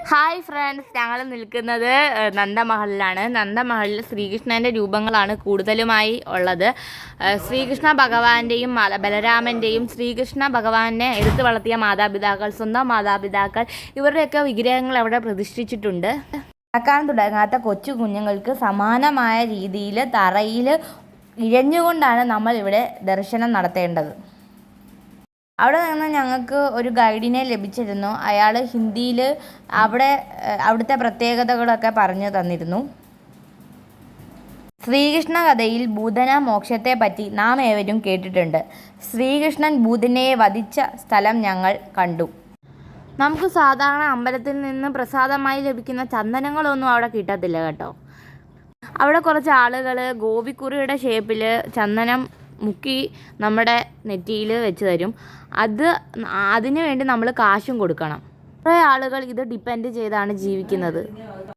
Hi friends, ഞങ്ങൾ നിൽക്കുന്നത് നന്ദമഹലിലാണ്. നന്ദമഹലിൽ ശ്രീകൃഷ്ണൻ്റെ രൂപങ്ങളാണ് കൂടുതലുമായി ഉള്ളത്. ശ്രീകൃഷ്ണ ഭഗവാന്റെയും ബലരാമൻ്റെയും ശ്രീകൃഷ്ണ ഭഗവാനെ എടുത്തു വളർത്തിയ മാതാപിതാക്കൾ, സ്വന്തം മാതാപിതാക്കൾ, ഇവരുടെയൊക്കെ വിഗ്രഹങ്ങൾ അവിടെ പ്രതിഷ്ഠിച്ചിട്ടുണ്ട്. നടക്കാൻ തുടങ്ങാത്ത കൊച്ചു കുഞ്ഞുങ്ങൾക്ക് സമാനമായ രീതിയിൽ തറയിൽ ഇഴഞ്ഞുകൊണ്ടാണ് നമ്മൾ ഇവിടെ ദർശനം നടത്തേണ്ടത്. അവിടെ നിന്ന് ഞങ്ങൾക്ക് ഒരു ഗൈഡിനെ ലഭിച്ചിരുന്നു. അയാൾ ഹിന്ദിയിൽ അവിടുത്തെ പ്രത്യേകതകളൊക്കെ പറഞ്ഞു തന്നിരുന്നു. ശ്രീകൃഷ്ണ കഥയിൽ ഭൂതന മോക്ഷത്തെപ്പറ്റി നാം ഏവരും കേട്ടിട്ടുണ്ട്. ശ്രീകൃഷ്ണൻ ഭൂതനയെ വധിച്ച സ്ഥലം ഞങ്ങൾ കണ്ടു. നമുക്ക് സാധാരണ അമ്പലത്തിൽ നിന്ന് പ്രസാദമായി ലഭിക്കുന്ന ചന്ദനങ്ങളൊന്നും അവിടെ കിട്ടത്തില്ല കേട്ടോ. അവിടെ കുറച്ച് ആളുകൾ ഗോപിക്കുറിയുടെ ഷേപ്പിൽ ചന്ദനം മുക്കി നമ്മുടെ നെറ്റിയിൽ വെച്ച് തരും. അതിനു വേണ്ടി നമ്മൾ കാശും കൊടുക്കണം. കുറേ ആളുകൾ ഇത് ഡിപ്പെൻഡ് ചെയ്താണ് ജീവിക്കുന്നത്.